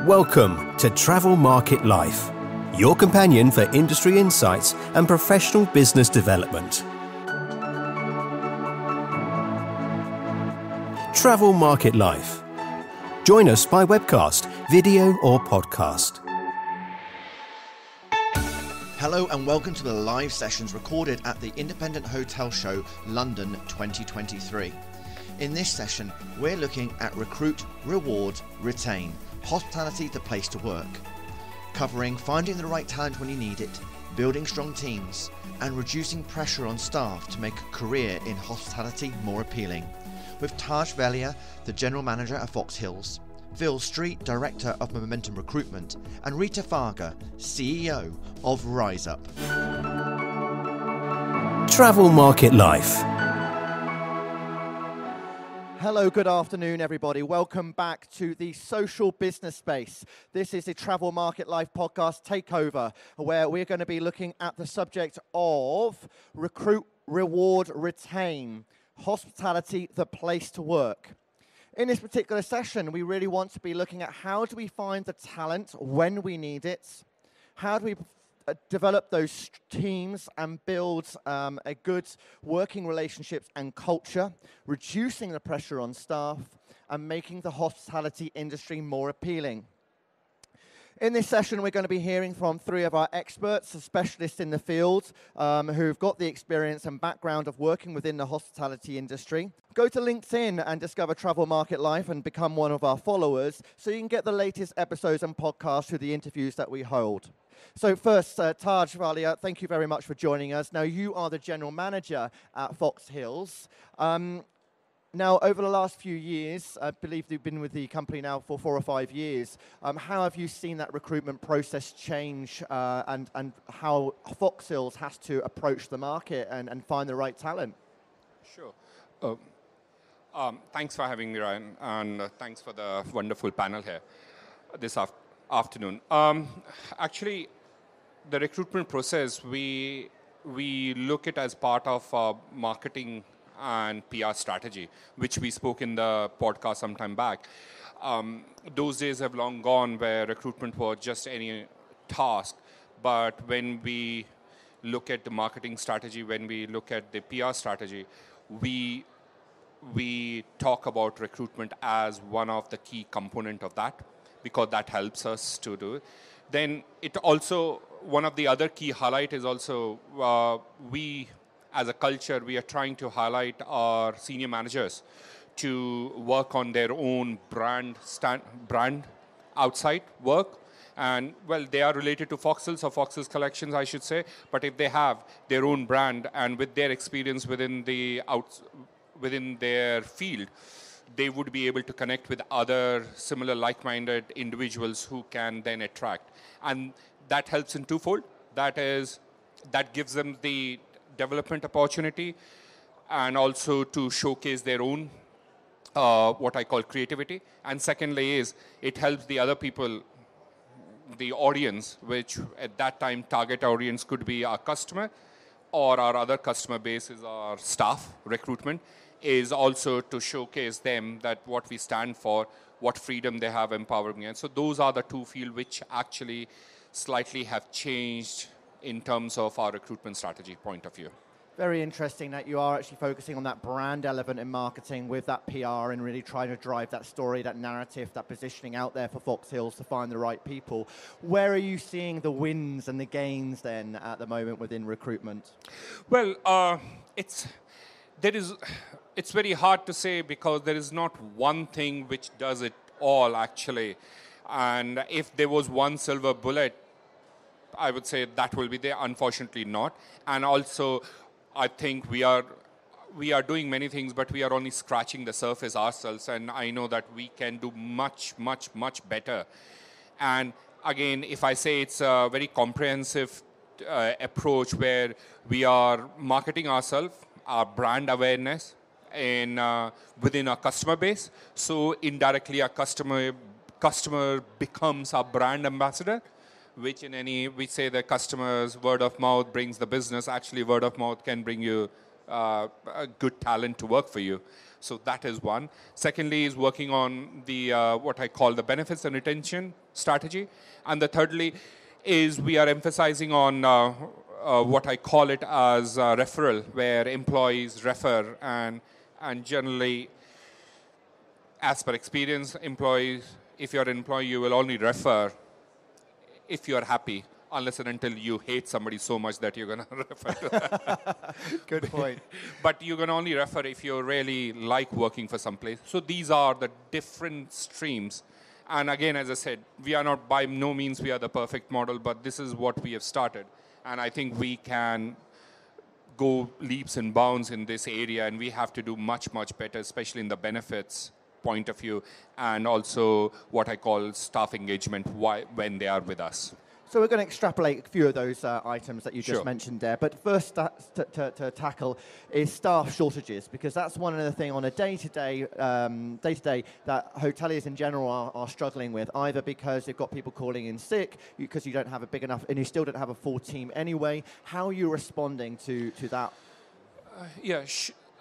Welcome to Travel Market Life, your companion for industry insights and professional business development. Travel Market Life. Join us by webcast, video or podcast. Hello and welcome to the live sessions recorded at the Independent Hotel Show London 2023. In this session, we're looking at Recruit, Reward, Retain, Hospitality the Place to Work, covering finding the right talent when you need it, building strong teams, and reducing pressure on staff to make a career in hospitality more appealing. With Taj Walia, the General Manager at Foxhills, Phil Street, Director of Momentum Recruitment, and Rita Varga, CEO of RaizUp. Travel Market Life. Hello, good afternoon, everybody. Welcome back to the social business space. This is the Travel Market Life podcast takeover, where we're going to be looking at the subject of Recruit, Reward, Retain, Hospitality, the Place to Work. In this particular session, we really want to be looking at how do we find the talent when we need it, how do we develop those teams and build a good working relationships and culture, reducing the pressure on staff and making the hospitality industry more appealing. In this session, we're going to be hearing from three of our experts, specialists in the field, who've got the experience and background of working within the hospitality industry. Go to LinkedIn and discover Travel Market Life and become one of our followers so you can get the latest episodes and podcasts through the interviews that we hold. So first, Taj Walia, thank you very much for joining us. Now, you are the General Manager at Foxhills. Now, over the last few years, I believe you've been with the company now for 4 or 5 years. How have you seen that recruitment process change and how Foxhills has to approach the market and find the right talent? Sure. Thanks for having me, Ryan, and thanks for the wonderful panel here this afternoon. Actually, the recruitment process, we look at as part of our marketing and PR strategy, which we spoke in the podcast some time back. Those days have long gone where recruitment was just any task, but when we look at the marketing strategy, when we look at the PR strategy, we talk about recruitment as one of the key component of that, because that helps us to do it. Then it also, one of the other key highlight is also we as a culture, we are trying to highlight our senior managers to work on their own brand outside work. And well, they are related to Foxhills or Foxhills Collections, I should say. But if they have their own brand and with their experience within their field, they would be able to connect with other similar like-minded individuals who can then attract. And that helps in twofold. That gives them the development opportunity and also to showcase their own, what I call creativity. And secondly is, it helps the other people, the audience, which at that time target audience could be our customer or our other customer base is our staff recruitment, is also to showcase them that what we stand for, what freedom they have, empowering. And so those are the two fields which actually slightly have changed in terms of our recruitment strategy point of view. Very interesting that you are actually focusing on that brand element in marketing with that PR and really trying to drive that story, that narrative, that positioning out there for Foxhills to find the right people. Where are you seeing the wins and the gains then at the moment within recruitment? Well, it's very hard to say because there is not one thing which does it all actually. And if there was one silver bullet, I would say that will be there. Unfortunately not. And also, I think we are doing many things, but we are only scratching the surface ourselves. And I know that we can do much, much, much better. And again, if I say it's a very comprehensive approach where we are marketing ourselves, our brand awareness, and within our customer base. So indirectly, our customer becomes our brand ambassador. Which we say the customer's word of mouth brings the business. Actually, word of mouth can bring you good talent to work for you. So that is one. Secondly is working on the what I call the benefits and retention strategy. And the thirdly is we are emphasizing on what I call it as referral, where employees refer and generally, as per experience, employees, if you're an employee, you will only refer if you're happy, unless and until you hate somebody so much that you're going to refer to them. Good point. But you're going to only refer if you really like working for some place. So these are the different streams. And again, as I said, we are not, by no means we are the perfect model, but this is what we have started. And I think we can go leaps and bounds in this area, and we have to do much, much better, especially in the benefits point of view, and also what I call staff engagement when they are with us. So we're going to extrapolate a few of those items that you just Sure. mentioned there. But first to tackle is staff shortages, because that's one of the things on a day-to-day that hoteliers in general are struggling with, either because they've got people calling in sick, because you don't have a big enough, and you still don't have a full team anyway. How are you responding to that?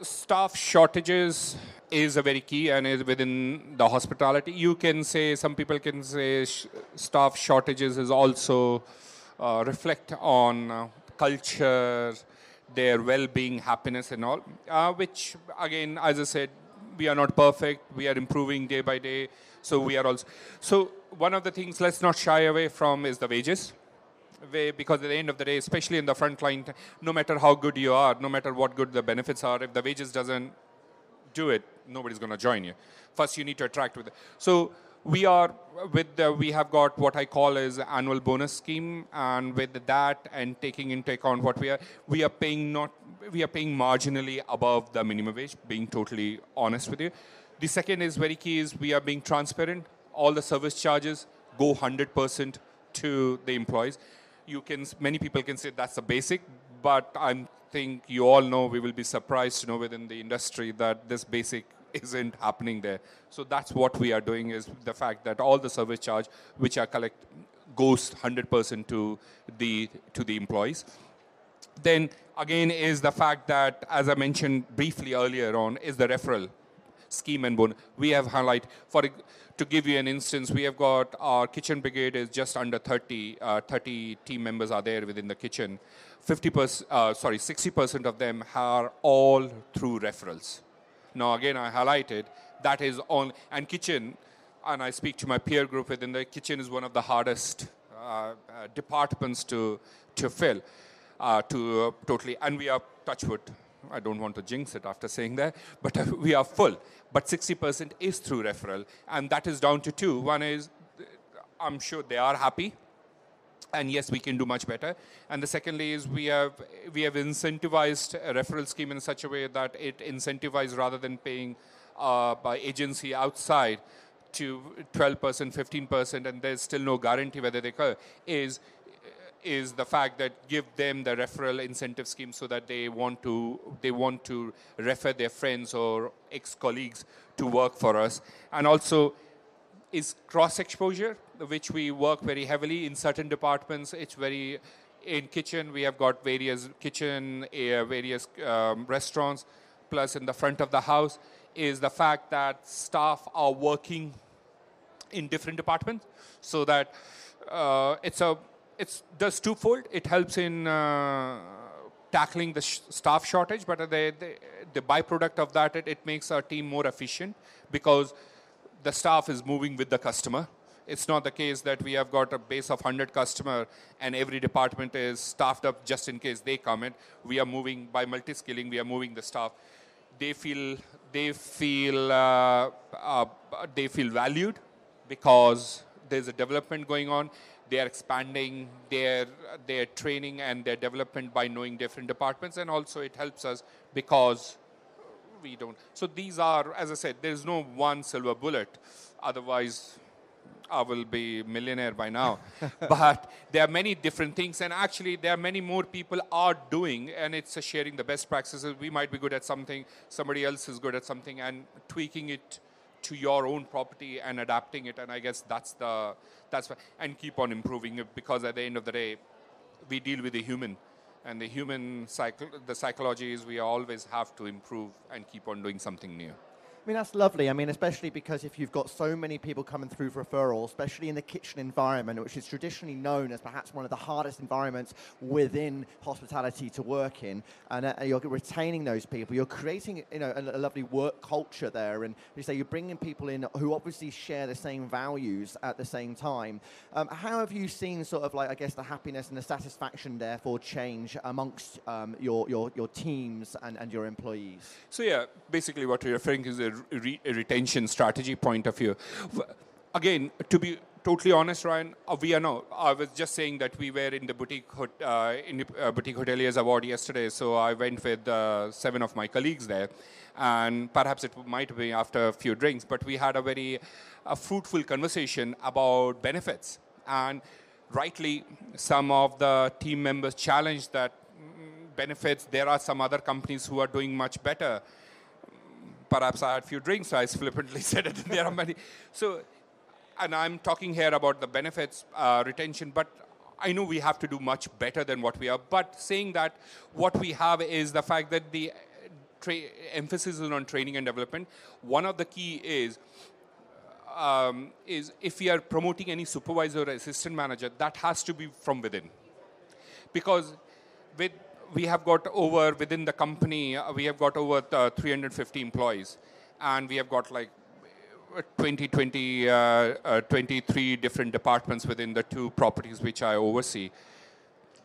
Staff shortages is a very key and is within the hospitality. You can say, some people can say staff shortages is also reflect on culture, their well-being, happiness and all, which again, as I said, we are not perfect. We are improving day by day. So we are also, so one of the things let's not shy away from is the wages. Because at the end of the day, especially in the front line, no matter how good you are, no matter what good the benefits are, if the wages doesn't do it, nobody's going to join you. First, you need to attract with it. So we are we have got what I call as annual bonus scheme, and with that and taking into account what we are paying marginally above the minimum wage, being totally honest with you. The second is very key is we are being transparent. All the service charges go 100% to the employees. Many people can say that's a basic, but I think you all know, we will be surprised to know within the industry that this basic isn't happening there. So that's what we are doing, is the fact that all the service charge which are goes 100% to the employees. Then again is the fact that, as I mentioned briefly earlier on, is the referral scheme and bonus. We have to give you an instance, we have got our kitchen brigade is just under 30 team members are there within the kitchen. 60% of them are all through referrals. Now again, I highlighted that is on, and kitchen, and I speak to my peer group within the kitchen is one of the hardest departments to fill, totally, and we are, touch wood, I don't want to jinx it after saying that, but we are full. But 60% is through referral, and that is down to two. One is, I'm sure they are happy, and yes, we can do much better. And the secondly is we have incentivized a referral scheme in such a way that it incentivizes, rather than paying by agency outside to 12%, 15%, and there's still no guarantee whether they go, is the fact that give them the referral incentive scheme so that they want to refer their friends or ex-colleagues to work for us. And also is cross-exposure, which we work very heavily in certain departments. It's very, in kitchen, we have got various restaurants, plus in the front of the house is the fact that staff are working in different departments, so that it does twofold. It helps in tackling the staff shortage, but the byproduct of that, it makes our team more efficient because the staff is moving with the customer. It's not the case that we have got a base of 100 customers and every department is staffed up just in case they come in. We are moving, by multi-skilling, we are moving the staff. They feel valued because there's a development going on. They are expanding their training and their development by knowing different departments, and also it helps us because we don't. So these are, as I said, there's no one silver bullet. Otherwise, I will be millionaire by now. But there are many different things, and actually there are many more people are doing, and it's sharing the best practices. We might be good at something, somebody else is good at something, and tweaking it to your own property and adapting it. And I guess that's and keep on improving it, because at the end of the day, we deal with a human. And the human the psychology is we always have to improve and keep on doing something new. I mean, that's lovely. I mean, especially because if you've got so many people coming through for referrals, especially in the kitchen environment, which is traditionally known as perhaps one of the hardest environments within hospitality to work in, and you're retaining those people, you're creating, you know, a lovely work culture there, and you say you're bringing people in who obviously share the same values at the same time. How have you seen sort of like, I guess, the happiness and the satisfaction therefore change amongst your teams and your employees? So yeah, basically what we're referring to is a retention strategy point of view. Again, to be totally honest, Ryan, we are not. I was just saying that we were in the boutique hoteliers award yesterday, so I went with 7 of my colleagues there, and perhaps it might be after a few drinks, but we had a very fruitful conversation about benefits, and rightly, some of the team members challenged that benefits. There are some other companies who are doing much better. Perhaps I had a few drinks, so I flippantly said it. There are many. So, and I'm talking here about the benefits, retention, but I know we have to do much better than what we are. But saying that, what we have is the fact that the emphasis is on training and development. One of the key is if we are promoting any supervisor or assistant manager, that has to be from within. Because we have got over, within the company, we have got over 350 employees. And we have got like 23 different departments within the 2 properties which I oversee.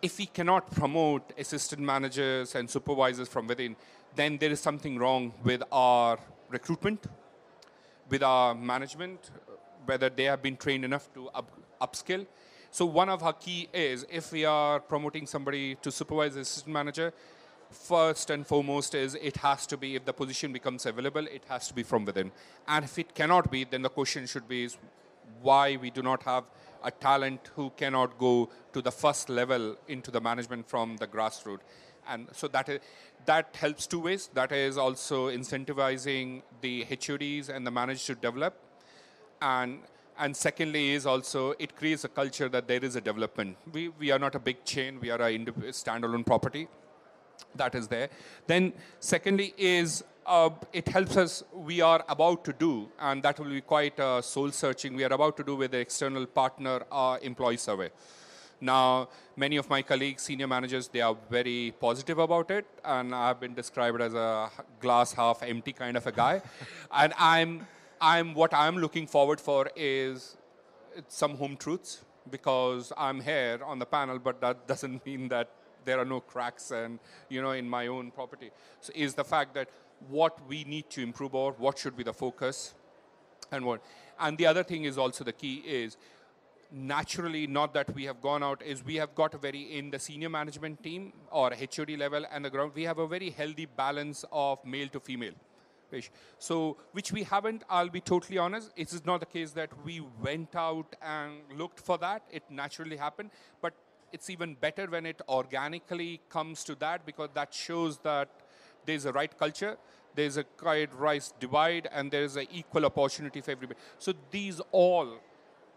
If we cannot promote assistant managers and supervisors from within, then there is something wrong with our recruitment, with our management, whether they have been trained enough to upskill. So one of our key is, if we are promoting somebody to supervise the assistant manager, first and foremost is it has to be, if the position becomes available, it has to be from within. And if it cannot be, then the question should be is why we do not have a talent who cannot go to the first level into the management from the grassroots. And so that helps 2 ways. That is also incentivizing the HODs and the managers to develop. And secondly is also, it creates a culture that there is a development. We are not a big chain. We are a standalone property. That is there. Then secondly is, it helps us, we are about to do, and that will be quite soul-searching, we are about to do with the external partner employee survey. Now, many of my colleagues, senior managers, they are very positive about it, and I've been described as a glass half empty kind of a guy. And what I'm looking forward for is some home truths, because I'm here on the panel, but that doesn't mean that there are no cracks and, in my own property. So is the fact that what we need to improve or what should be the focus and what. And the other thing is also the key is, naturally, not that we have gone out, is we have got in the senior management team or HOD level and the ground, we have a very healthy balance of male to female. So, which we haven't, I'll be totally honest, it is not the case that we went out and looked for that. It naturally happened, but it's even better when it organically comes to that, because that shows that there's a right culture, there's a right divide, and there's an equal opportunity for everybody. So these all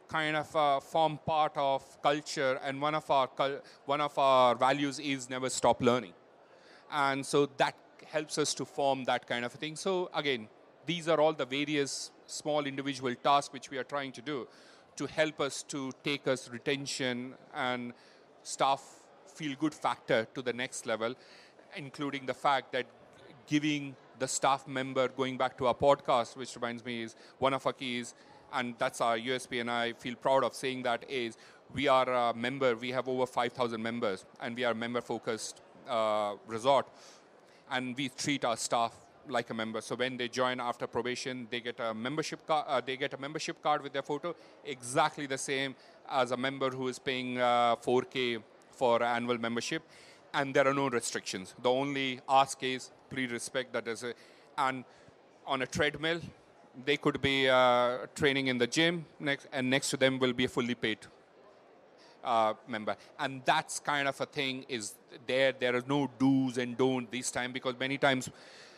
kind of form part of culture, and one of our values is never stop learning. And so that helps us to form that kind of a thing. So again, these are all the various small individual tasks which we are trying to do to help us to take us retention and staff feel good factor to the next level, including the fact that giving the staff member, going back to our podcast, which reminds me is one of our keys, and that's our USP, and I feel proud of saying that, is we are a member, we have over 5,000 members, and we are a member-focused resort. And we treat our staff like a member. So when they join after probation, they get a membership card. With their photo, exactly the same as a member who is paying $4K for annual membership, and there are no restrictions. The only ask is, please respect that and on a treadmill, they could be training in the gym, next to them will be a fully paid member. And that's kind of a thing is there are no do's and don'ts this time, because many times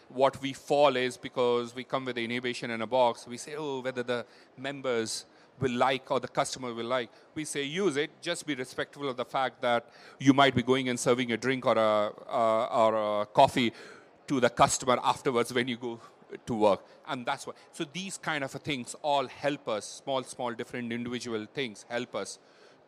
what we fall is, because we come with the innovation in a box, we say, whether the members will like or the customer will like. We say use it, just be respectful of the fact that you might be going and serving a drink or a coffee to the customer afterwards when you go to work. And that's why. So these kind of things all help us, small different individual things help us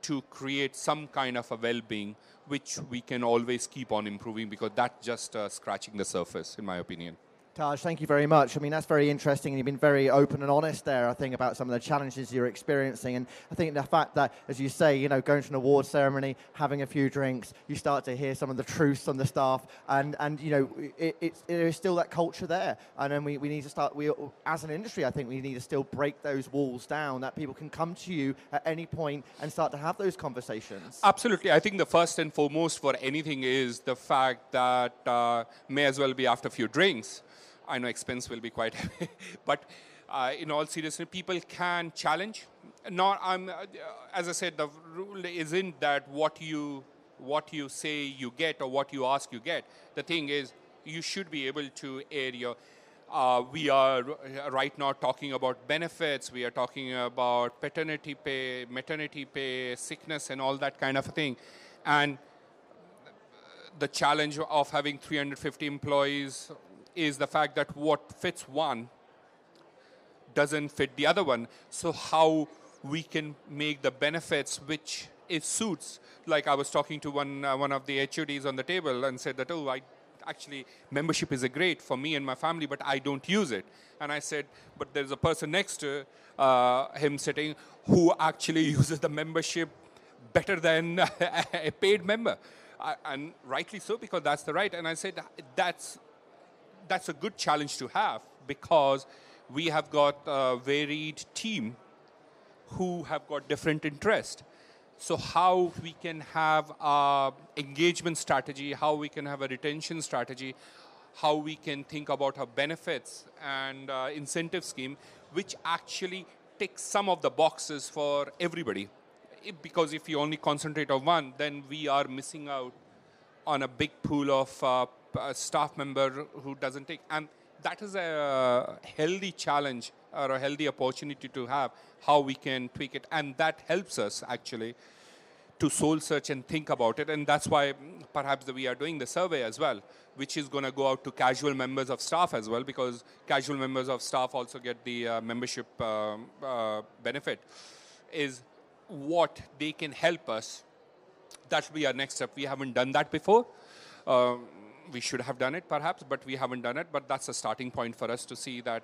to create some kind of a well-being, which we can always keep on improving, because that's just scratching the surface, in my opinion. Taj, thank you very much. I mean, that's very interesting. You've been very open and honest there, I think, about some of the challenges you're experiencing. And I think the fact that, as you say, you know, going to an award ceremony, having a few drinks, you start to hear some of the truths from the staff. And you know, there is still that culture there. And then we need to start, as an industry, I think we need to still break those walls down, that people can come to you at any point and start to have those conversations. Absolutely. I think the first and foremost for anything is the fact that may as well be after a few drinks. I know expense will be quite heavy, but in all seriousness, people can challenge. As I said, the rule isn't that what you say you get or what you ask you get. The thing is, you should be able to air your. We are right now talking about benefits. We are talking about paternity pay, maternity pay, sickness, and all that kind of thing. And the challenge of having 350 employees is the fact that what fits one doesn't fit the other one. So how we can make the benefits which it suits. Like I was talking to one of the HODs on the table and said that, actually membership is great for me and my family, but I don't use it. And I said, but there's a person next to him sitting who actually uses the membership better than a paid member. And rightly so, because that's the right. And I said, that's a good challenge to have, because we have got a varied team who have got different interests. So how we can have an engagement strategy, how we can have a retention strategy, how we can think about our benefits and incentive scheme, which actually ticks some of the boxes for everybody. Because if you only concentrate on one, then we are missing out on a big pool of a staff member who doesn't take. And that is a healthy challenge or a healthy opportunity to have, how we can tweak it. And that helps us actually to soul search and think about it. And that's why perhaps we are doing the survey as well, which is going to go out to casual members of staff as well, because casual members of staff also get the membership benefit, is what they can help us. That will be our next step. We haven't done that before. We should have done it perhaps, but we haven't done it. But that's a starting point for us to see that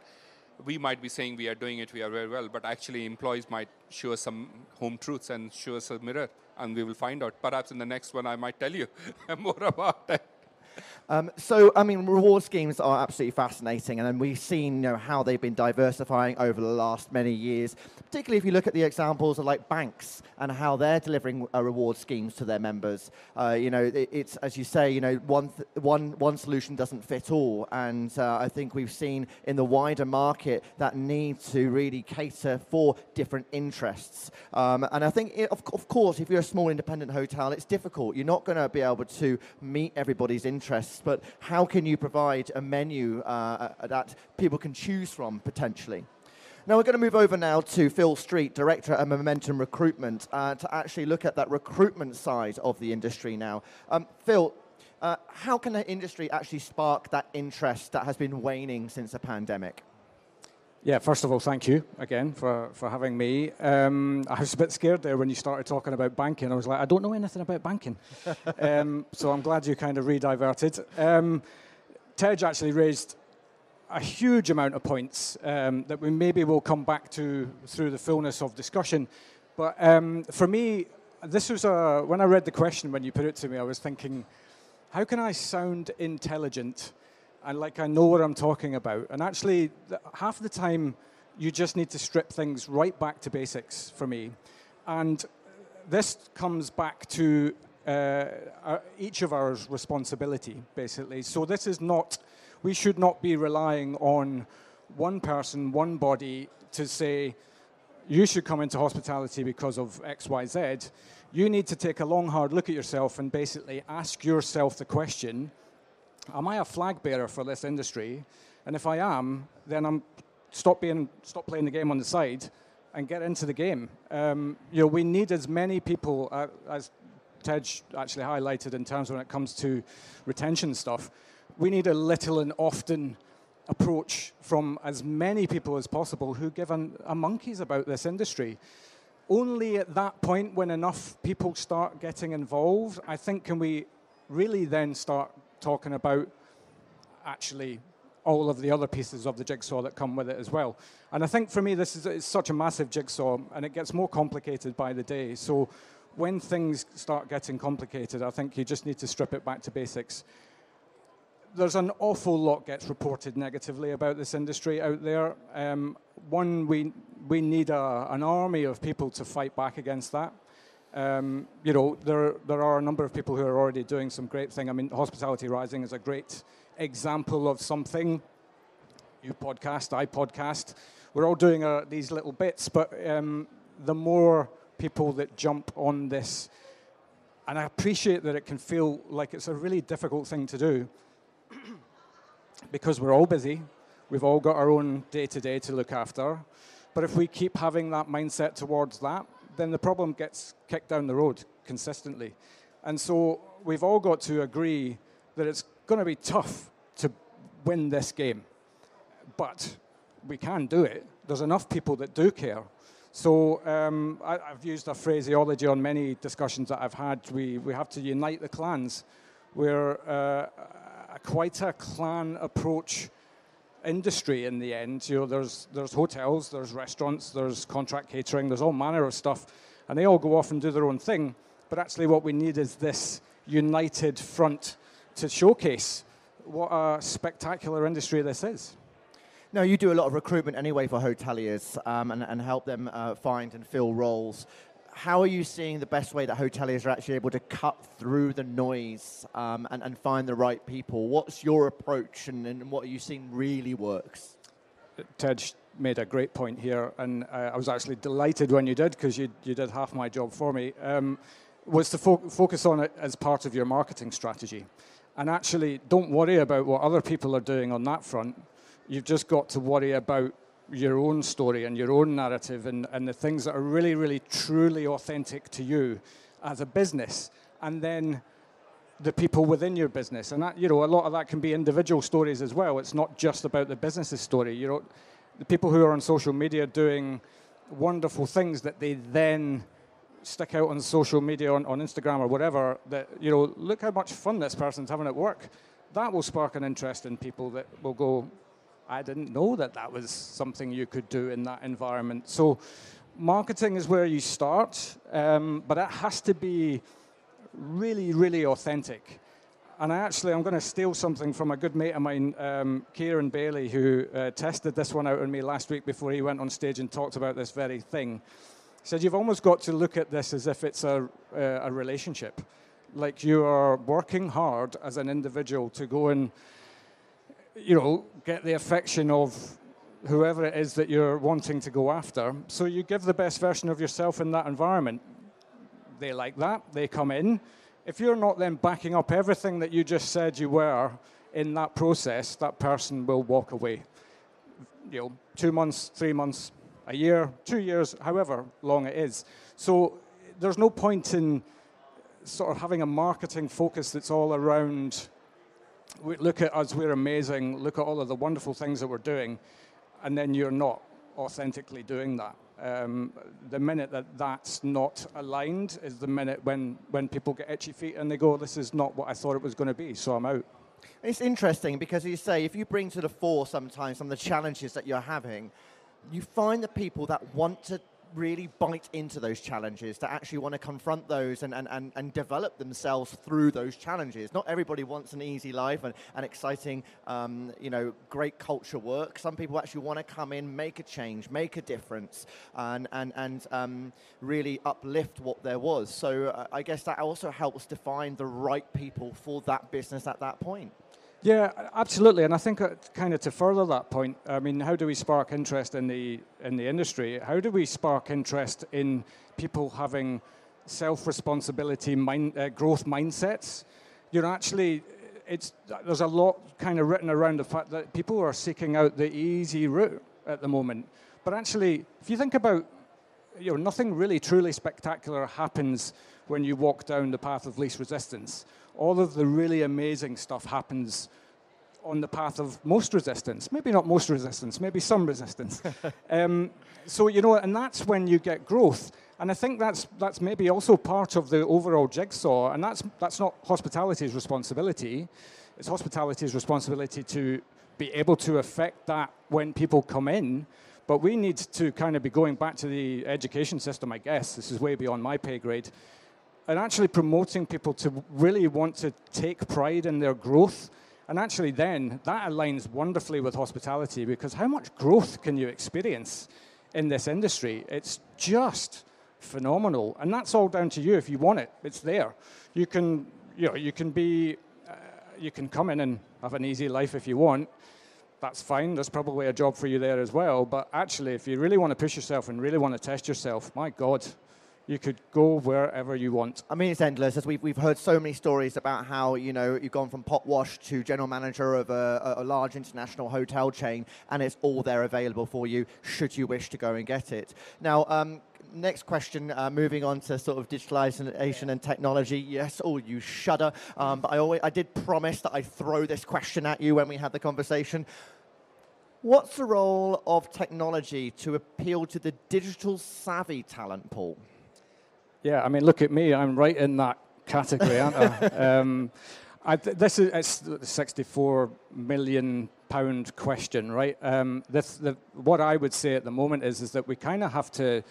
we might be saying we are doing it, we are very well, but actually employees might show us some home truths and show us a mirror, and we will find out. Perhaps in the next one I might tell you more about that. So, I mean, reward schemes are absolutely fascinating, and then we've seen, you know, how they've been diversifying over the last many years, particularly if you look at the examples of like banks and how they're delivering reward schemes to their members. You know, it's, as you say, you know, one solution doesn't fit all, and I think we've seen in the wider market that need to really cater for different interests. And I think, of course, if you're a small independent hotel, it's difficult. You're not going to be able to meet everybody's interests. But how can you provide a menu that people can choose from, potentially? Now, we're going to move over now to Phil Street, Director at Momentum Recruitment, to actually look at that recruitment side of the industry now. Phil, how can the industry actually spark that interest that has been waning since the pandemic? Yeah, first of all, thank you again for having me. I was a bit scared there when you started talking about banking. I was like, I don't know anything about banking. So I'm glad you kind of re-diverted. Tej actually raised a huge amount of points that we maybe will come back to through the fullness of discussion. But for me, this was when I read the question, when you put it to me, I was thinking, how can I sound intelligent and like I know what I'm talking about? And actually, half the time, you just need to strip things right back to basics for me. And this comes back to each of our responsibility, basically. So this is not, we should not be relying on one person, one body to say, you should come into hospitality because of X, Y, Z. You need to take a long, hard look at yourself and basically ask yourself the question, am I a flag bearer for this industry? And if I am, then stop playing the game on the side and get into the game. We need as many people, as Tej actually highlighted in terms when it comes to retention stuff, we need a little and often approach from as many people as possible who give a monkeys about this industry. Only at that point, when enough people start getting involved, I think can we really then start talking about actually all of the other pieces of the jigsaw that come with it as well. And I think for me, it's such a massive jigsaw, and it gets more complicated by the day. So when things start getting complicated, I think you just need to strip it back to basics. There's an awful lot gets reported negatively about this industry out there. One, we need an army of people to fight back against that. There are a number of people who are already doing some great thing. I mean, Hospitality Rising is a great example of something. You podcast, I podcast. We're all doing these little bits, but the more people that jump on this, and I appreciate that it can feel like it's a really difficult thing to do, because we're all busy, we've all got our own day-to-day to look after, but if we keep having that mindset towards that, then the problem gets kicked down the road consistently. And so we've all got to agree that it's going to be tough to win this game, but we can do it. There's enough people that do care. So I've used a phraseology on many discussions that I've had. We have to unite the clans. We're quite a clan approach industry in the end. There's hotels, there's restaurants, there's contract catering, there's all manner of stuff, and they all go off and do their own thing. But actually what we need is this united front to showcase what a spectacular industry this is. Now, you do a lot of recruitment anyway for hoteliers and help them find and fill roles. How are you seeing the best way that hoteliers are actually able to cut through the noise and find the right people? What's your approach and what are you seeing really works? Tej made a great point here, and I was actually delighted when you did, because you did half my job for me, was to focus on it as part of your marketing strategy. And actually, don't worry about what other people are doing on that front. You've just got to worry about your own story and your own narrative and the things that are really, really, truly authentic to you as a business, and then the people within your business. And that, a lot of that can be individual stories as well. It's not just about the business's story. The people who are on social media doing wonderful things that they then stick out on social media, on Instagram or whatever, that, look how much fun this person's having at work. That will spark an interest in people that will go, I didn't know that was something you could do in that environment. So marketing is where you start, but it has to be really, really authentic. And I'm going to steal something from a good mate of mine, Kieran Bailey, who tested this one out on me last week before he went on stage and talked about this very thing. He said, you've almost got to look at this as if it's a relationship. Like you are working hard as an individual to go and get the affection of whoever it is that you're wanting to go after. So you give the best version of yourself in that environment. They like that, they come in. If you're not then backing up everything that you just said you were in that process, that person will walk away. 2 months, 3 months, a year, 2 years, however long it is. So there's no point in sort of having a marketing focus that's all around, look at us, we're amazing, look at all of the wonderful things that we're doing, and then you're not authentically doing that. The minute that's not aligned is the minute when people get itchy feet and they go, this is not what I thought it was going to be, so I'm out. It's interesting because you say if you bring to the fore sometimes some of the challenges that you're having, you find the people that want to really bite into those challenges, to actually want to confront those and develop themselves through those challenges. Not everybody wants an easy life and exciting, great culture work. Some people actually want to come in, make a change, make a difference, and really uplift what there was. So I guess that also helps define the right people for that business at that point. Yeah, absolutely. And I think kind of to further that point, I mean, how do we spark interest in the industry? How do we spark interest in people having self-responsibility, growth mindsets? There's a lot kind of written around the fact that people are seeking out the easy route at the moment. But actually, if you think about nothing really truly spectacular happens when you walk down the path of least resistance. All of the really amazing stuff happens on the path of most resistance. Maybe not most resistance, maybe some resistance. So, and that's when you get growth. And I think that's maybe also part of the overall jigsaw, and that's not hospitality's responsibility. It's hospitality's responsibility to be able to affect that when people come in, but we need to kind of be going back to the education system, I guess. This is way beyond my pay grade, and actually promoting people to really want to take pride in their growth. And actually then, that aligns wonderfully with hospitality, because how much growth can you experience in this industry? It's just phenomenal, and that's all down to you. If you want it, it's there. You can come in and have an easy life if you want. That's fine. There's probably a job for you there as well. But actually, if you really want to push yourself and really want to test yourself, my God, you could go wherever you want. I mean, it's endless. As we've heard so many stories about how, you've gone from pot wash to general manager of a large international hotel chain, and it's all there available for you should you wish to go and get it. Now, next question, moving on to sort of digitalization and technology. Yes, you shudder. But I did promise that I'd throw this question at you when we had the conversation. What's the role of technology to appeal to the digital savvy talent pool? Yeah, I mean, look at me. I'm right in that category, aren't I? It's the 64 million pound question, right? What I would say at the moment is that we kind of have to.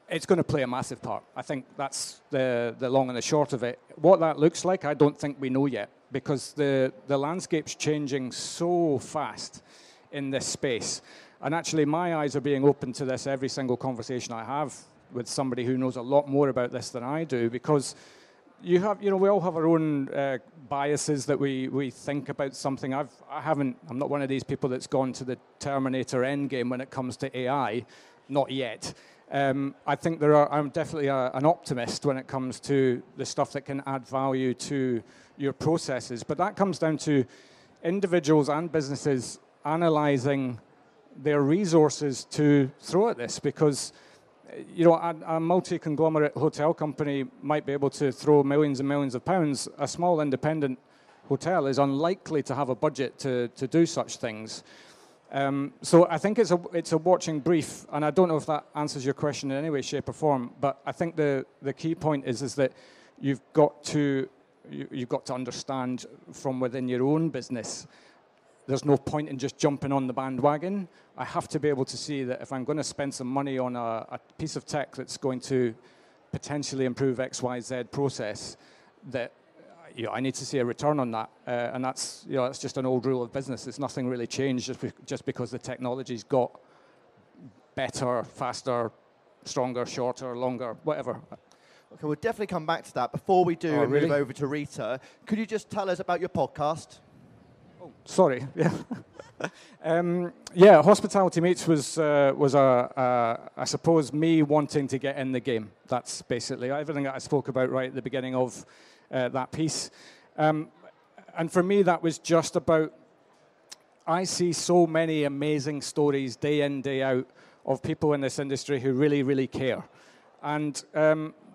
It's going to play a massive part. I think that's the long and the short of it. What that looks like, I don't think we know yet, because the landscape's changing so fast in this space. And actually, my eyes are being opened to this every single conversation I have with somebody who knows a lot more about this than I do, because we all have our own biases that we think about something. I'm not one of these people that's gone to the Terminator endgame when it comes to AI, not yet. I think I'm definitely an optimist when it comes to the stuff that can add value to your processes. But that comes down to individuals and businesses analyzing their resources to throw at this, because a multi-conglomerate hotel company might be able to throw millions and millions of pounds. A small independent hotel is unlikely to have a budget to do such things. So I think it's a watching brief, and I don't know if that answers your question in any way, shape, or form. But I think the key point is that you've got to understand from within your own business. There's no point in just jumping on the bandwagon. I have to be able to see that if I'm going to spend some money on a piece of tech that's going to potentially improve XYZ process, that I need to see a return on that, and that's just an old rule of business. It's nothing really changed just because the technology's got better, faster, stronger, shorter, longer, whatever. Okay, we'll definitely come back to that. Before we do really? move over to Rita, could you just tell us about your podcast? Oh, sorry. Yeah. Hospitality Meets was I suppose me wanting to get in the game. That's basically everything that I spoke about right at the beginning of that piece. And for me, that was just about, I see so many amazing stories day in, day out of people in this industry who really, really care. And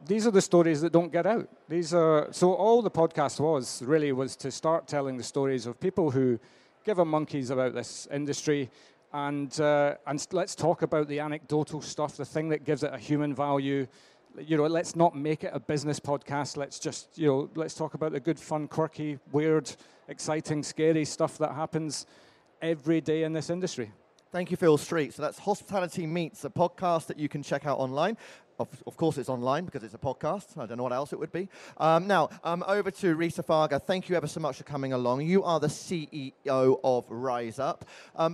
these are the stories that don't get out. So all the podcast was to start telling the stories of people who give a monkeys about this industry, and let's talk about the anecdotal stuff, the thing that gives it a human value. Let's not make it a business podcast. Let's just, let's talk about the good, fun, quirky, weird, exciting, scary stuff that happens every day in this industry. Thank you, Phil Street. So that's Hospitality Meets, a podcast that you can check out online. Of course, it's online because it's a podcast. I don't know what else it would be. Now, over to Rita Varga. Thank you ever so much for coming along. You are the CEO of RaizUp.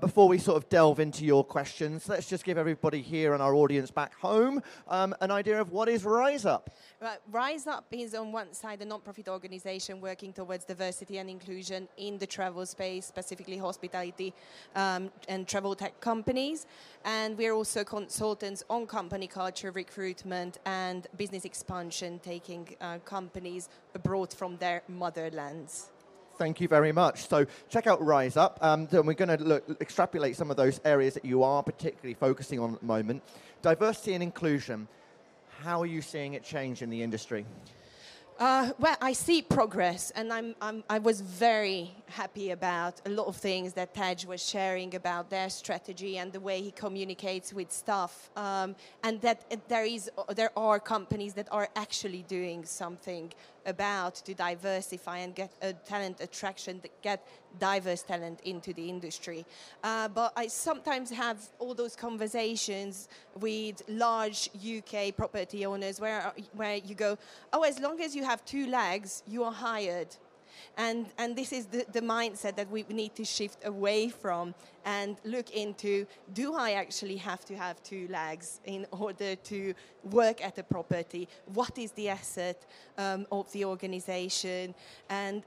Before we sort of delve into your questions, let's just give everybody here and our audience back home an idea of what is RaizUp. Right. RaizUp is on one side a non-profit organization working towards diversity and inclusion in the travel space, specifically hospitality and travel tech companies. And we're also consultants on company culture, recruitment, and business expansion, taking companies abroad from their motherlands. Thank you very much. So check out RaizUp. Then we're going to extrapolate some of those areas that you are particularly focusing on at the moment. Diversity and inclusion. How are you seeing it change in the industry? Well, I see progress, and I was very happy about a lot of things that Tej was sharing about their strategy and the way he communicates with staff, and that there are companies that are actually doing something about to diversify and get a talent attraction, get diverse talent into the industry. But I sometimes have all those conversations with large UK property owners where you go, oh, as long as you have 2 legs, you are hired. And this is the mindset that we need to shift away from and look into, do I actually have to have 2 legs in order to work at a property? What is the asset of the organization? And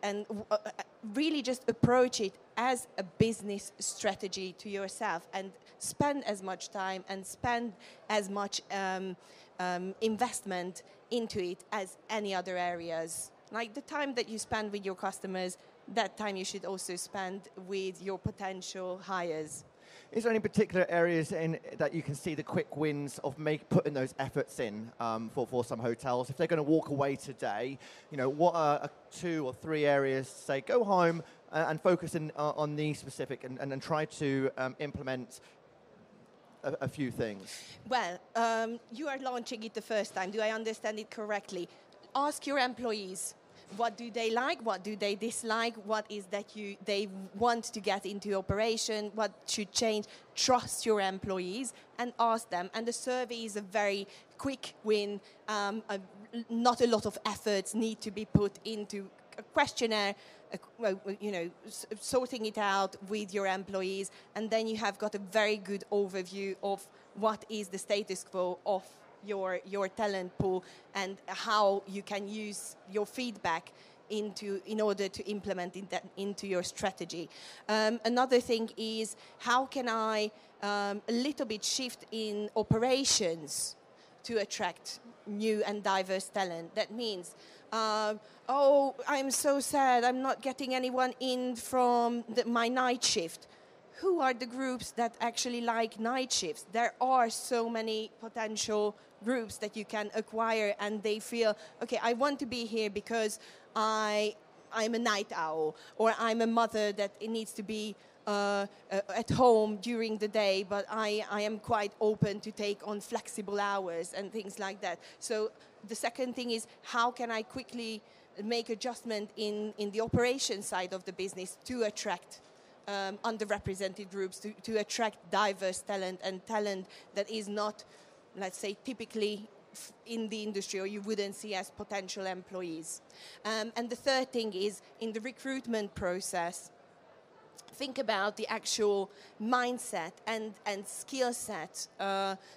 really just approach it as a business strategy to yourself and spend as much time and spend as much investment into it as any other areas. Like the time that you spend with your customers, that time you should also spend with your potential hires. Is there any particular areas that you can see the quick wins of putting those efforts in for some hotels? If they're going to walk away today, what are 2 or 3 areas, say, go home and focus on these specific and try to implement a few things? Well, you are launching it the first time. Do I understand it correctly? Ask your employees. What do they like? What do they dislike? What is that they want to get into operation? What should change? Trust your employees and ask them. And the survey is a very quick win. Not a lot of efforts need to be put into a questionnaire, sorting it out with your employees. And then you have got a very good overview of what is the status quo of your talent pool and how you can use your feedback in order to implement that into your strategy. Another thing is, how can I a little bit shift in operations to attract new and diverse talent? That means, oh, I'm so sad, I'm not getting anyone in from my night shift. Who are the groups that actually like night shifts? There are so many potential groups that you can acquire, and they feel, okay, I want to be here because I'm a night owl, or I'm a mother that it needs to be at home during the day, but I am quite open to take on flexible hours and things like that. So the second thing is, how can I quickly make adjustment in the operation side of the business to attract underrepresented groups, to attract diverse talent and talent that is not, let's say, typically in the industry or you wouldn't see as potential employees. And the third thing is, in the recruitment process, think about the actual mindset and skill set,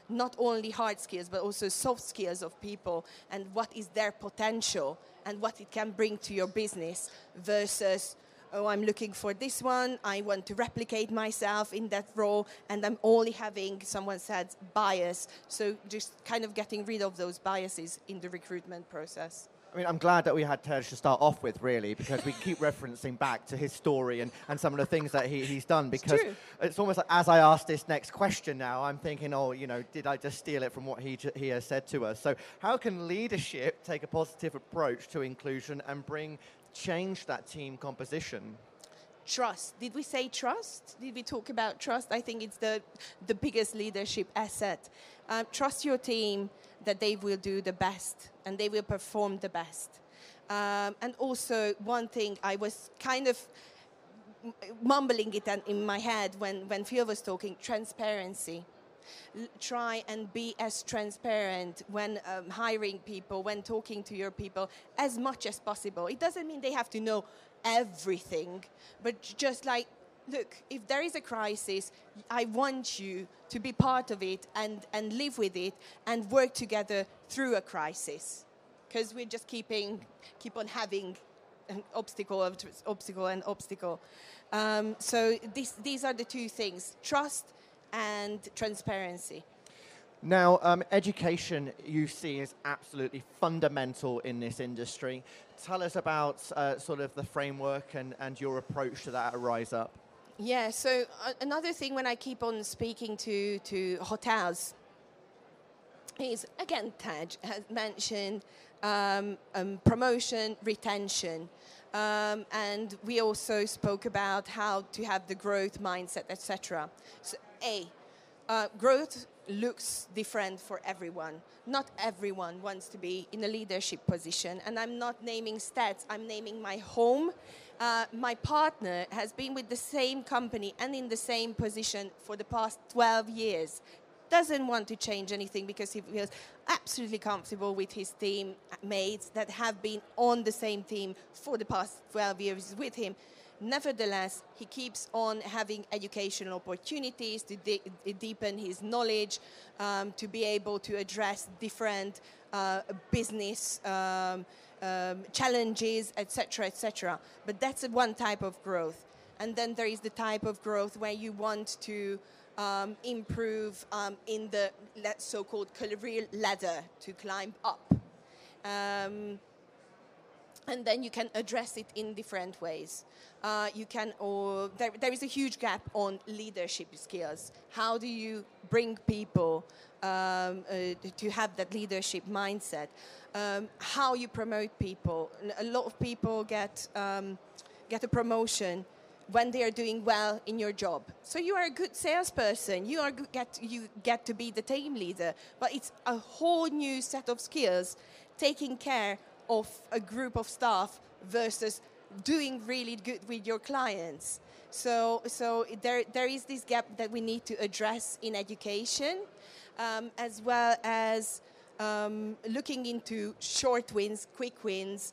not only hard skills, but also soft skills of people, and what is their potential and what it can bring to your business versus, oh, I'm looking for this one, I want to replicate myself in that role, and I'm only having, someone said, bias. So just kind of getting rid of those biases in the recruitment process. I mean, I'm glad that we had Tej to start off with, really, because we keep referencing back to his story and some of the things that he's done, because it's almost like as I ask this next question now, I'm thinking, oh, did I just steal it from what he has said to us? So how can leadership take a positive approach to inclusion and change that team composition? Trust. Did we say trust? Did we talk about trust? I think it's the biggest leadership asset. Trust your team that they will do the best and they will perform the best. And also, one thing, I was kind of mumbling it in my head when Phil was talking, transparency. Try and be as transparent when hiring people, when talking to your people, as much as possible. It doesn't mean they have to know everything, but just like, look, if there is a crisis, I want you to be part of it and live with it and work together through a crisis. Because we're just keep on having an obstacle and obstacle. So these are the two things, trust and transparency. Now, education you see is absolutely fundamental in this industry. Tell us about sort of the framework and your approach to that at RaizUp. Yeah, so another thing when I keep on speaking to hotels is, again, Taj has mentioned promotion, retention. And we also spoke about how to have the growth mindset, etc. So, growth looks different for everyone. Not everyone wants to be in a leadership position. And I'm not naming stats, I'm naming my home. My partner has been with the same company and in the same position for the past 12 years. Doesn't want to change anything because he feels absolutely comfortable with his teammates that have been on the same team for the past 12 years with him. Nevertheless, he keeps on having educational opportunities to deepen his knowledge, to be able to address different business challenges, etc., etc. But that's one type of growth. And then there is the type of growth where you want to improve in the so-called career ladder, to climb up. And then you can address it in different ways. There is a huge gap on leadership skills. How do you bring people to have that leadership mindset? How you promote people. A lot of people get a promotion when they are doing well in your job. So you are a good salesperson, you get to be the team leader, but it's a whole new set of skills, taking care of a group of staff versus doing really good with your clients. So there is this gap that we need to address in education, as well as looking into short wins, quick wins.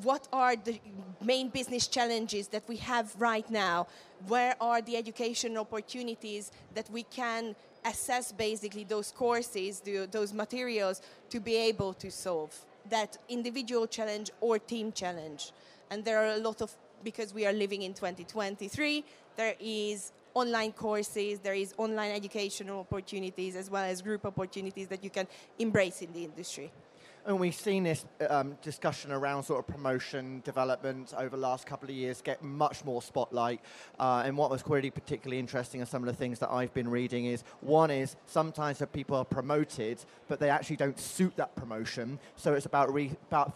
What are the main business challenges that we have right now? Where are the education opportunities that we can assess basically those courses, those materials to be able to solve that individual challenge or team challenge? And there are a lot of, because we are living in 2023, there is online courses, there is online educational opportunities, as well as group opportunities that you can embrace in the industry. And we've seen this discussion around sort of promotion, development over the last couple of years get much more spotlight. And what was really particularly interesting and some of the things that I've been reading is, one is sometimes that people are promoted, but they actually don't suit that promotion. So it's about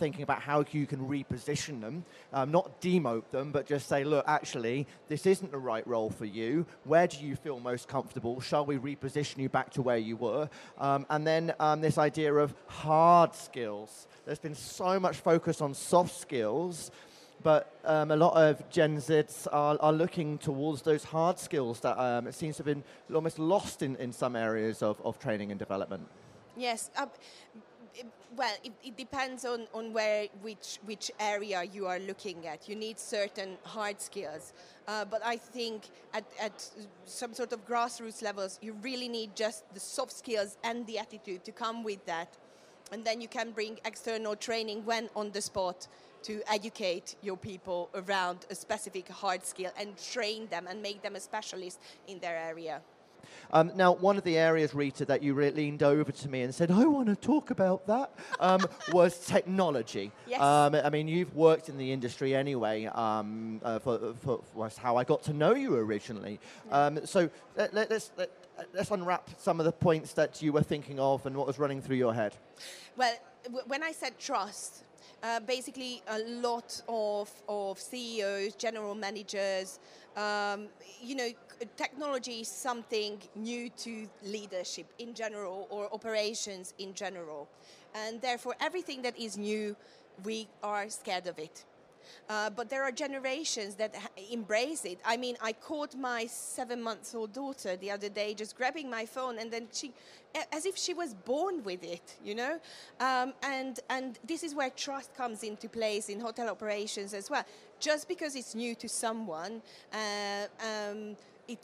thinking about how you can reposition them, not demote them, but just say, look, actually, this isn't the right role for you. Where do you feel most comfortable? Shall we reposition you back to where you were? And then this idea of hard skills. There's been so much focus on soft skills, but a lot of Gen Zs are looking towards those hard skills that it seems to have been almost lost in some areas of training and development. Yes. Well, it depends on which area you are looking at. You need certain hard skills. But I think at some sort of grassroots levels, you really need just the soft skills and the attitude to come with that. And then you can bring external training when on the spot to educate your people around a specific hard skill and train them and make them a specialist in their area. Now, one of the areas, Rita, that you leaned over to me and said, I want to talk about that, was technology. Yes. I mean, you've worked in the industry anyway, was how I got to know you originally. So let's unwrap some of the points that you were thinking of and what was running through your head. Well, when I said trust, basically a lot of CEOs, general managers, technology is something new to leadership in general or operations in general. And therefore, everything that is new, we are scared of it. But there are generations that embrace it. I mean, I caught my 7-month-old daughter the other day just grabbing my phone, and then she, as if she was born with it, you know? And this is where trust comes into place in hotel operations as well. Just because it's new to someone,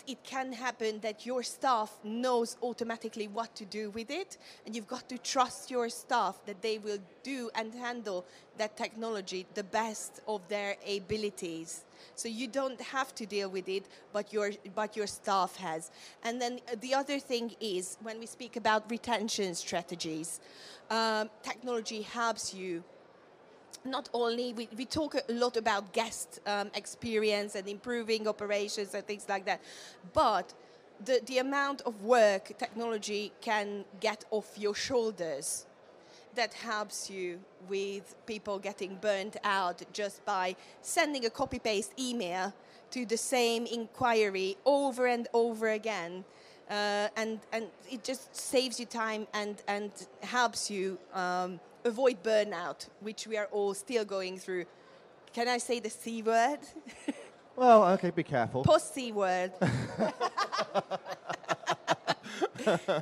it can happen that your staff knows automatically what to do with it, and you've got to trust your staff that they will do and handle that technology the best of their abilities. So you don't have to deal with it, but your staff has. And then the other thing is, when we speak about retention strategies, technology helps you. Not only, we talk a lot about guest experience and improving operations and things like that, but the amount of work technology can get off your shoulders, that helps you with people getting burnt out just by sending a copy-paste email to the same inquiry over and over again. And it just saves you time and helps you avoid burnout, which we are all still going through. Can I say the C word? Well, okay, be careful. Post-C word.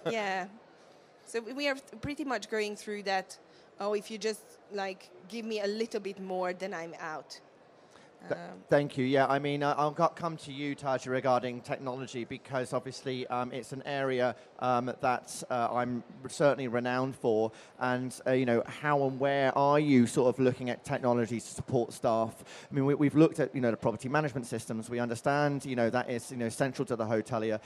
Yeah. So we are pretty much going through that. Oh, if you just give me a little bit more, then I'm out. Thank you. Yeah, I mean, I'll come to you, Taja, regarding technology, because obviously it's an area that I'm certainly renowned for. And, how and where are you sort of looking at technology to support staff? I mean, we've looked at, the property management systems. We understand, that is, central to the hotelier.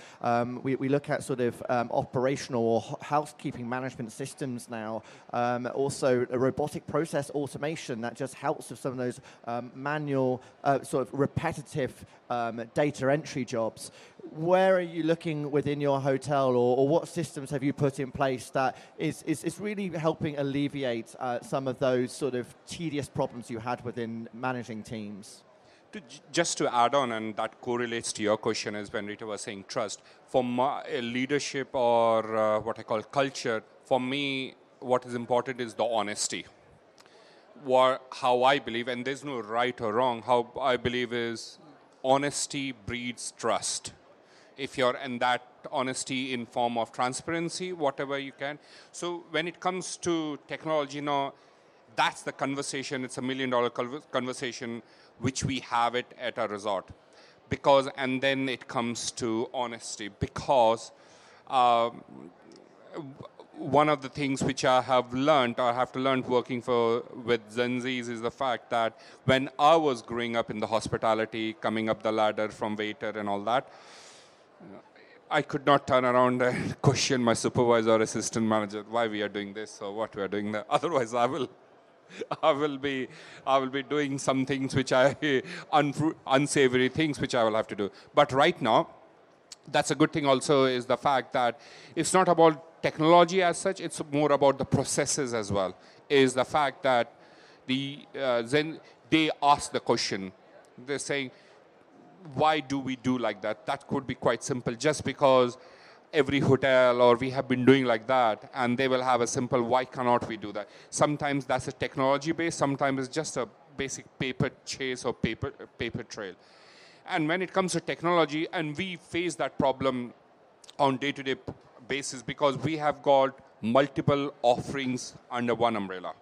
We look at sort of operational or housekeeping management systems now. Also, a robotic process automation that just helps with some of those manual sort of repetitive data entry jobs. Where are you looking within your hotel, or what systems have you put in place that is really helping alleviate some of those sort of tedious problems you had within managing teams? Just to add on, and that correlates to your question, is when Rita was saying trust. For my leadership, or what I call culture, for me, what is important is the honesty. How I believe, and there's no right or wrong, how I believe is honesty breeds trust. If you're in that honesty in form of transparency, whatever you can. So when it comes to technology, that's the conversation. It's $1 million conversation, which we have it at a resort. And then it comes to honesty, because one of the things which I have learned, or have to learn working with Gen Zs, is the fact that when I was growing up in the hospitality, coming up the ladder from waiter and all that, I could not turn around and question my supervisor or assistant manager why we are doing this or what we are doing that. Otherwise, I will be doing some things which unsavory things which I will have to do. But right now, that's a good thing also, is the fact that it's not about technology as such, it's more about the processes as well. Is the fact that they ask the question. They're saying, why do we do like that? That could be quite simple, just because every hotel or we have been doing like that, and they will have a simple, why cannot we do that? Sometimes that's a technology base, sometimes it's just a basic paper chase or paper trail. And when it comes to technology, and we face that problem on day-to-day basis, because we have got multiple offerings under one umbrella.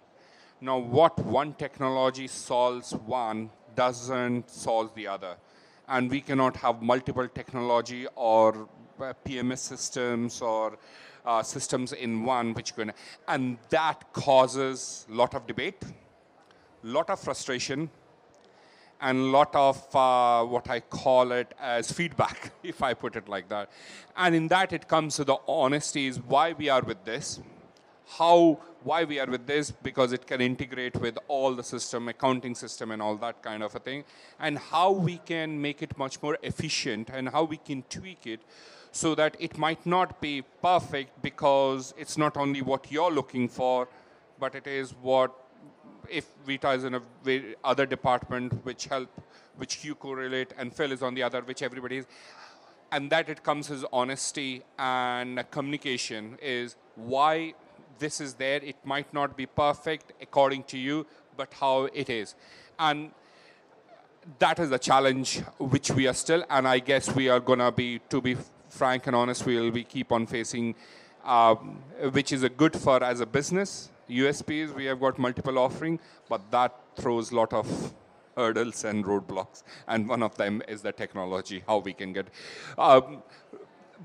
Now, what one technology solves one doesn't solve the other. And we cannot have multiple technology or PMS systems or systems in one, and that causes a lot of debate, a lot of frustration, and a lot of what I call it as feedback, if I put it like that. And in that, it comes to the honesty is why we are with this, why we are with this, because it can integrate with all the system, accounting system and all that kind of a thing, and how we can make it much more efficient and how we can tweak it so that it might not be perfect, because it's not only what you're looking for, but it is what, if Rita is in a other department which you correlate, and Phil is on the other, which everybody is, and that it comes as honesty and communication is why this is there. It might not be perfect according to you, but how it is. And that is the challenge which we are still, and I guess we are going to be frank and honest, we'll be keep on facing, which is a good for as a business. USPs, we have got multiple offering, but that throws a lot of hurdles and roadblocks, and one of them is the technology, how we can get.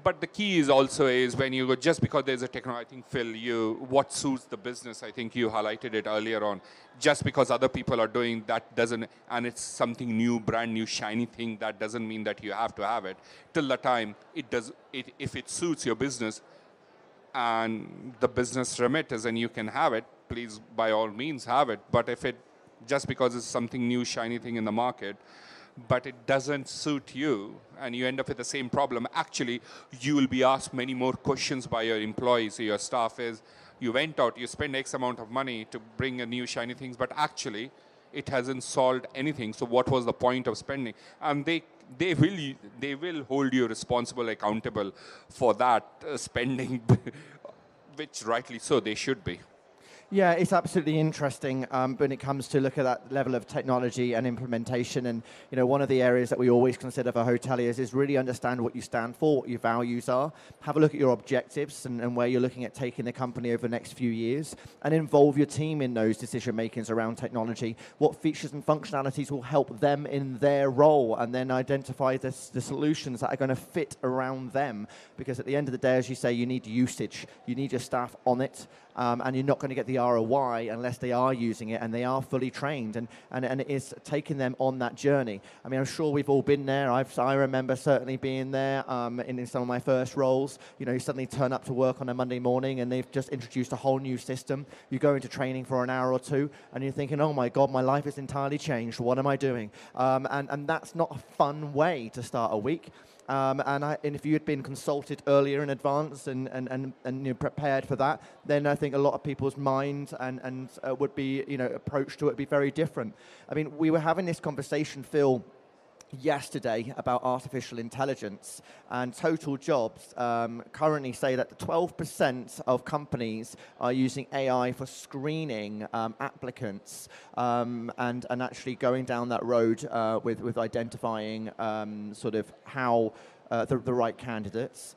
But the key is also when you go, just because there's a technology, I think, Phil, what suits the business, I think you highlighted it earlier on. Just because other people are doing that doesn't, and it's something new, brand new, shiny thing, that doesn't mean that you have to have it. Till the time if it suits your business and the business remit is, and you can have it, please, by all means, have it. But if it, just because it's something new, shiny thing in the market, but it doesn't suit you, and you end up with the same problem, actually, you will be asked many more questions by your employees or your staff you went out, you spend X amount of money to bring a new shiny things, but actually, it hasn't solved anything. So what was the point of spending? And they will hold you responsible, accountable for that spending, which rightly so they should be. Yeah, it's absolutely interesting when it comes to look at that level of technology and implementation. And one of the areas that we always consider for hoteliers is really understand what you stand for, what your values are. Have a look at your objectives and where you're looking at taking the company over the next few years, and involve your team in those decision makings around technology. What features and functionalities will help them in their role, and then identify the solutions that are going to fit around them. Because at the end of the day, as you say, you need usage. You need your staff on it. And you're not going to get the ROI unless they are using it and they are fully trained, and it is taking them on that journey. I mean, I'm sure we've all been there. I remember certainly being there in some of my first roles. You suddenly turn up to work on a Monday morning and they've just introduced a whole new system. You go into training for an hour or two and you're thinking, oh my God, my life is entirely changed. What am I doing? And that's not a fun way to start a week. And if you had been consulted earlier in advance and prepared for that, then I think a lot of people's minds and would be approach to it would be very different. I mean, we were having this conversation, Phil, yesterday about artificial intelligence, and total jobs currently say that 12% of companies are using AI for screening applicants and actually going down that road with identifying sort of how the right candidates.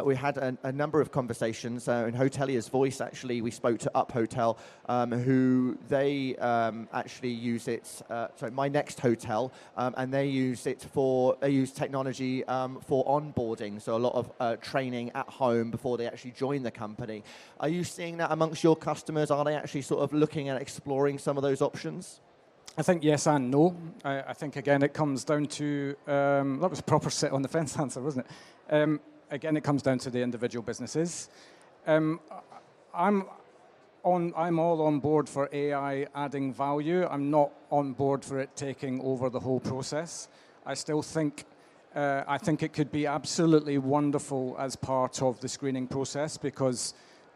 We had a number of conversations. In Hotelier's Voice, actually, we spoke to Up Hotel, who they actually use it, My Next Hotel, and they use technology for onboarding, so a lot of training at home before they actually join the company. Are you seeing that amongst your customers? Are they actually sort of looking at exploring some of those options? I think yes and no. I think, again, it comes down to, that was a proper sit on the fence answer, wasn't it? Again, it comes down to the individual businesses. I'm all on board for AI adding value. I'm not on board for it taking over the whole process. I still think, I think it could be absolutely wonderful as part of the screening process, because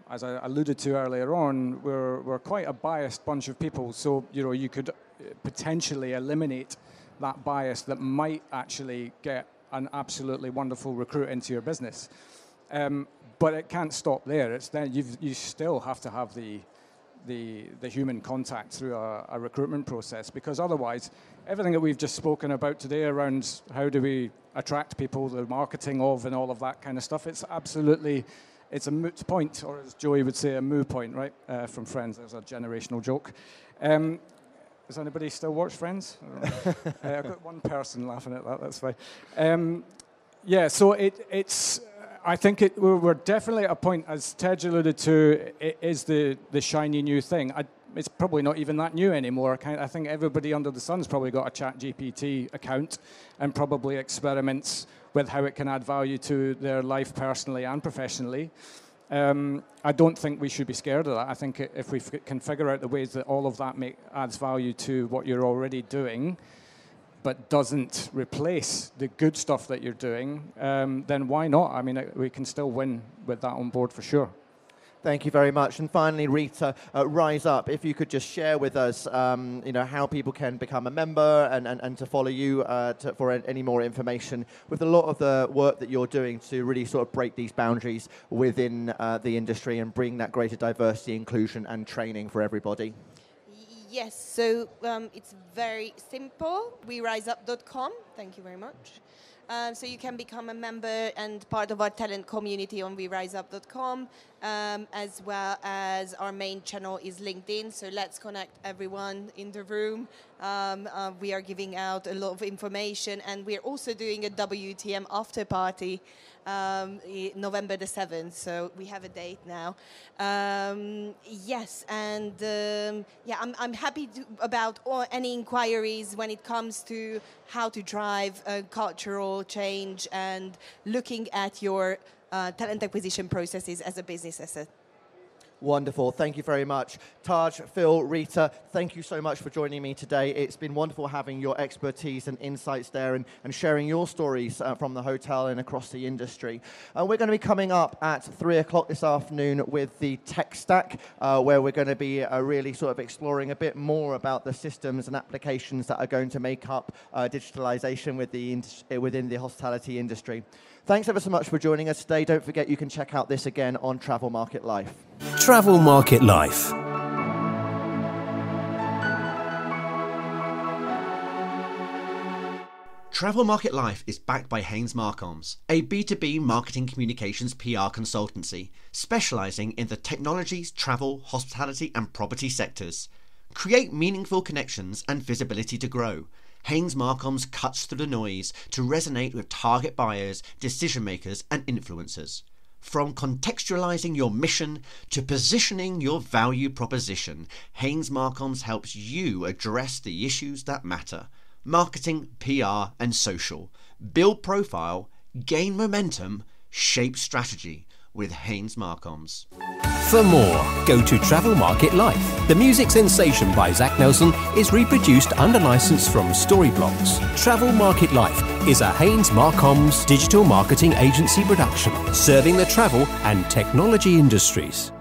as I alluded to earlier on, we're quite a biased bunch of people. So, you could potentially eliminate that bias that might actually get an absolutely wonderful recruit into your business. But it can't stop there. It's then you still have to have the human contact through a recruitment process, because otherwise, everything that we've just spoken about today around how do we attract people, the marketing of and all of that kind of stuff, it's a moot point, or as Joey would say, a moo point, right? From Friends, there's a generational joke. Does anybody still watch Friends? I've got one person laughing at that, that's fine. Yeah, so it's. I think we're definitely at a point, as Tej alluded to, it is the shiny new thing. It's probably not even that new anymore. I think everybody under the sun's probably got a ChatGPT account and probably experiments with how it can add value to their life personally and professionally. I don't think we should be scared of that. I think if we can figure out the ways that all of that adds value to what you're already doing, but doesn't replace the good stuff that you're doing, then why not? I mean, we can still win with that on board for sure. Thank you very much. And finally, Rita, RaizUp, if you could just share with us, how people can become a member and to follow you for any more information with a lot of the work that you're doing to really sort of break these boundaries within the industry and bring that greater diversity, inclusion, and training for everybody. Yes, so it's very simple. RaizUp.com. Thank you very much. So you can become a member and part of our talent community on RaizUp.com. as well as our main channel is LinkedIn. So let's connect everyone in the room. We are giving out a lot of information, and we're also doing a WTM after party November the 7th, so we have a date now. Yes, and yeah, I'm happy about any inquiries when it comes to how to drive cultural change and looking at your talent acquisition processes as a business asset. Wonderful. Thank you very much. Taj, Phil, Rita, thank you so much for joining me today. It's been wonderful having your expertise and insights there and sharing your stories from the hotel and across the industry. We're going to be coming up at 3 o'clock this afternoon with the tech stack, where we're going to be really sort of exploring a bit more about the systems and applications that are going to make up digitalization within the hospitality industry. Thanks ever so much for joining us today. Don't forget you can check out this again on Travel Market Life. Travel Market Life. Travel Market Life is backed by Haynes Marcoms, a B2B marketing communications PR consultancy specialising in the technologies, travel, hospitality and property sectors. Create meaningful connections and visibility to grow. Haynes Marcoms cuts through the noise to resonate with target buyers, decision makers and influencers. From contextualizing your mission to positioning your value proposition, Haynes Marcoms helps you address the issues that matter. Marketing, PR and social. Build profile, gain momentum, shape strategy with Haynes Marcoms. For more, go to Travel Market Life. The music sensation by Zach Nelson is reproduced under license from Storyblocks. Travel Market Life is a Haynes Marcoms digital marketing agency production, serving the travel and technology industries.